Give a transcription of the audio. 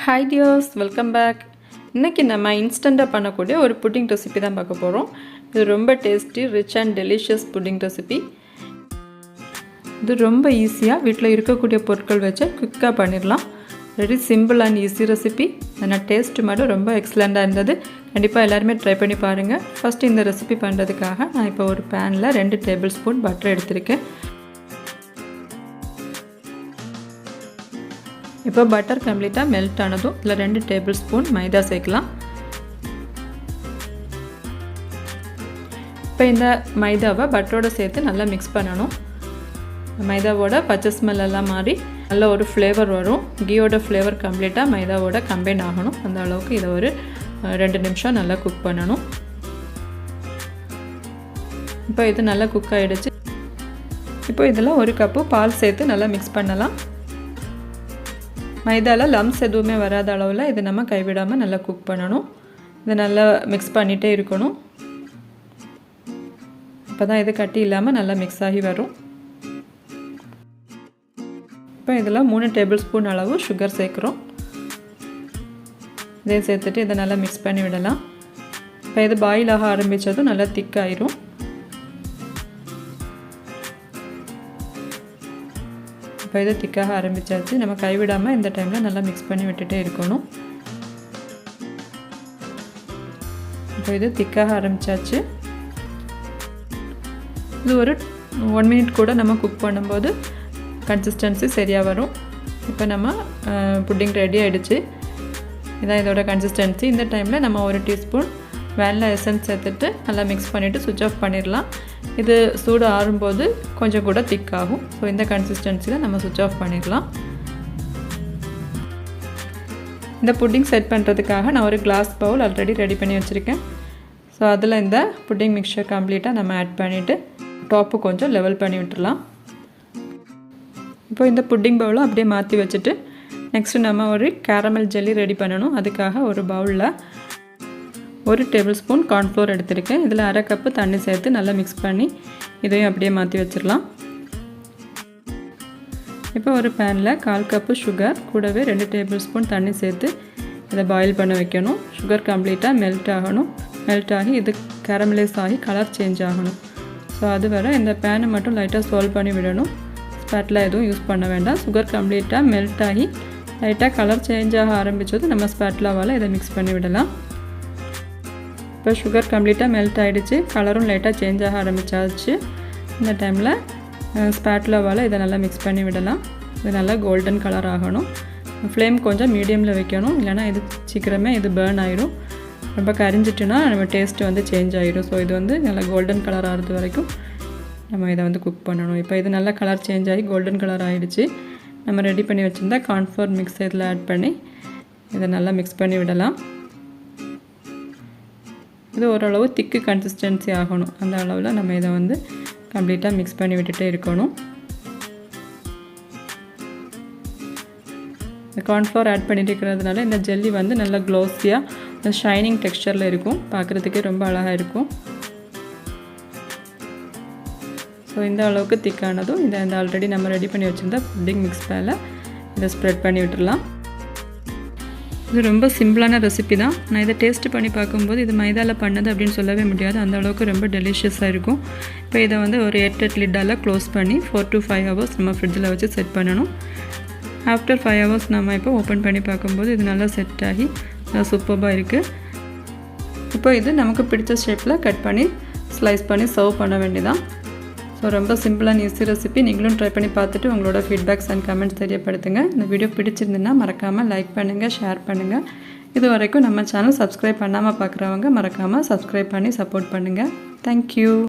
Hi dears, welcome back. இன்னைக்கு நம்ம இன்ஸ்டன்ட்டா பண்ணக்கூடிய ஒரு புட்டிங் ரெசிபி தான் பார்க்க போறோம். இது ரொம்ப tasty, rich and delicious pudding recipe. இது ரொம்ப ஈஸியா வீட்ல இருக்கக்கூடிய பொருட்கள் வச்சு குயிக்கா பண்ணிரலாம். Very simple and easy recipe. ஆனா டேஸ்ட் மட்டும் ரொம்ப எக்ஸலென்ட்டா இருந்தது. கண்டிப்பா எல்லாரும் ட்ரை பண்ணி பாருங்க. ஃபர்ஸ்ட் இந்த ரெசிபி பண்றதுக்காக நான் இப்போ ஒரு panல 2 டேபிள்ஸ்பூன் பட்டர் எடுத்துர்க்கேன். இப்போ பட்டர் கம்ப்ளீட்டா மெல்ட் ஆனதும் இதுல 2 டேபிள்ஸ்பூன் மைதா சேர்க்கலாம். இப்போ இந்த மைதாவை பட்டரோட சேர்த்து நல்லா mix பண்ணனும். மைதாவோட பச்சை ஸ்மெல் எல்லாம் மாறி நல்ல ஒரு ஃப்ளேவர் வரும். கீயோட ஃப்ளேவர் கம்ப்ளீட்டா மைதாவோட கம்பைன் ஆகணும். அந்த அளவுக்கு இத ஒரு 2 நிமிஷம் நல்லா குக் பண்ணனும். இப்போ இது நல்லா குக் ஆயிடுச்சு. இப்போ இதல 1 கப் பால் சேர்த்து நல்லா mix பண்ணலாம். மைதால லம்ப்ஸ் எதுவுமே வராத அளவுல இது நம்ம கைவிடாம நல்லா குக் பண்ணனும். இத நல்லா mix பண்ணிட்டே இருக்கணும். அப்பதான் இது கட்டி இல்லாம நல்லா mix ஆகி வரும். இப்போ இதல 3 டேபிள்ஸ்பூன் அளவு sugar சேர்க்கிறோம். இதை சேர்த்துட்டு இத நல்லா mix பண்ணி விடலாம். இப்போ இது பாயில் ஆக ஆரம்பிச்சதும் நல்லா திக் ஆயிரும். இப்போ இது திக்காக ஆரம்பிச்சாச்சு. நம்ம கைவிடாம இந்த டைம்ல நல்லா mix பண்ணி விட்டுட்டே இருக்கணும். இப்போ இது திக்காக ஆரம்பிச்சாச்சு. இது ஒரு 1 மினிட் கூட நம்ம குக் பண்ணும்போது கன்சிஸ்டன்சி சரியா வரும். இப்போ நம்ம புட்டிங் ரெடி ஆயிடுச்சு. இதான் இதோட கன்சிஸ்டன்சி. இந்த டைம்ல நம்ம 1 டீஸ்பூன் vanilla essence சேர்த்துட்டு நல்லா mix பண்ணிட்டு switch off பண்ணிரலாம். இது சூடு ஆறும்போது கொஞ்சம் கூட திக் ஆகும். சோ இந்த கன்சிஸ்டன்சில நம்ம switch off பண்ணிரலாம். இந்த புட்டிங் செட் பண்றதுக்காக நான் ஒரு கிளாஸ் பவுல் ஆல்ரெடி ரெடி பண்ணி வச்சிருக்கேன். சோ அதுல இந்த புட்டிங் மிக்ஸ்சர் கம்ப்ளீட்டா நம்ம ஆட் பண்ணிட்டு டாப் கொஞ்சம் லெவல் பண்ணி விட்டுறலாம். இப்போ இந்த புட்டிங் பவுல அப்படியே மாத்தி வச்சிட்டு நெக்ஸ்ட் நம்ம ஒரு கேரமல் ஜெல்லி ரெடி பண்ணனும். அதுக்காக ஒரு பவுல்ல 1 டேபிள்ஸ்பூன் cornflour எடுத்துர்க்கேன். இதுல 1/2 கப் தண்ணி சேர்த்து நல்லா mix பண்ணி இதையும் அப்படியே மாத்தி வச்சிரலாம். இப்போ ஒரு panல 1/4 கப் sugar கூடவே 2 டேபிள்ஸ்பூன் தண்ணி சேர்த்து இத பாயில் பண்ண வைக்கணும். sugar கம்ப்ளீட்டா மெல்ட் ஆகணும். மெல்ட் ஆகி இது கேரமலைஸ் ஆகி கலர் சேஞ்ச் ஆகணும். சோ அது வரை இந்த pan மட்டும் லைட்டா சால்வ் பண்ணி விடணும். ஸ்பாட்லா எதுவும் யூஸ் பண்ண வேண்டாம். sugar கம்ப்ளீட்டா மெல்ட் ஆகி லைட்டா கலர் சேஞ்ச் ஆக ஆரம்பிச்சது நம்ம ஸ்பாட்லாவால இத mix பண்ணி விடலாம். இப்போ sugar கம்ப்ளீட்டா மெல்ட் ஆயிடுச்சு. கலரும் லைட்டா சேஞ்ச் ஆக ஆரம்பிச்சாச்சு. இந்த டைம்ல ஸ்பாட்லாவால இத நல்லா mix பண்ணி விடலாம். இது நல்லா கோல்டன் கலர் ஆகணும். ஃப்ளேம் கொஞ்சம் மீடியம்ல வைக்கணும். இல்லனா இது சீக்கிரமே இது பர்ன் ஆயிடும். ரொம்ப கரிஞ்சிட்டுனா நம்ம டேஸ்ட் வந்து சேஞ்ச் ஆயிடும். சோ இது வந்து நல்லா கோல்டன் கலர் ஆறது வரைக்கும் நம்ம இத வந்து குக் பண்ணனும். இப்போ இது நல்லா கலர் சேஞ்ச் ஆகி கோல்டன் கலர் ஆயிடுச்சு. நம்ம ரெடி பண்ணி வச்சிருந்த cornflour mix இதல ஆட் பண்ணி இத நல்லா mix பண்ணி விடலாம். இது ஓரளவு திக் கன்சிஸ்டன்சி ஆகணும். அந்த அளவுல நம்ம இத வந்து கம்ப்ளீட்டா mix பண்ணி விட்டுட்டே இருக்கணும். இந்த cornflour ஆட் பண்ணிட்டு இருக்கிறதுனால இந்த ஜெல்லி வந்து நல்ல glossy-ஆ ஷைனிங் டெக்ஸ்சர்ல இருக்கும். பார்க்கிறதுக்கே ரொம்ப அழகா இருக்கும். சோ இந்த அளவுக்கு திக் ஆனதும் இந்த ஆல்ரெடி நம்ம ரெடி பண்ணி வச்சிருந்த புட்டிங் மிக்ஸ் மேல இத ஸ்ப்ரெட் பண்ணி விட்டுறலாம். இது ரொம்ப சிம்பிளான ரெசிபி தான். நான் இத டேஸ்ட் பண்ணி பாக்கும்போது இது மைதால பண்ணது அப்படினு சொல்லவே முடியாது. அந்த அளவுக்கு ரொம்ப டெலிஷியஸா இருக்கும். இப்போ இத வந்து ஒரு ஏர்டைட் லிட்டால க்ளோஸ் பண்ணி 4 to 5 hours நம்ம ஃப்ரிட்ஜ்ல வச்சு செட் பண்ணனும். ஆஃப்டர் 5 hours நம்ம இப்போ ஓபன் பண்ணி பாக்கும்போது இது நல்லா செட் ஆகி சூப்பரா இருக்கு. இப்போ இது நமக்கு பிடிச்ச ஷேப்ல கட் பண்ணி ஸ்லைஸ் பண்ணி சர்வ் பண்ண வேண்டியதான். சோ ரொம்ப சிம்பிள் and easy ரெசிபி. நீங்களும் ட்ரை பண்ணி பார்த்துட்டு உங்களோட ஃபீட்பேக்ஸ் and கமெண்ட்ஸ் தெரியப்படுத்துங்க. இந்த வீடியோ பிடிச்சிருந்தா மறக்காம லைக் பண்ணுங்க, ஷேர் பண்ணுங்க. இதுவரைக்கும் நம்ம சேனல் Subscribe பண்ணாம பார்க்கறவங்க மறக்காம Subscribe பண்ணி சப்போர்ட் பண்ணுங்க. Thank you.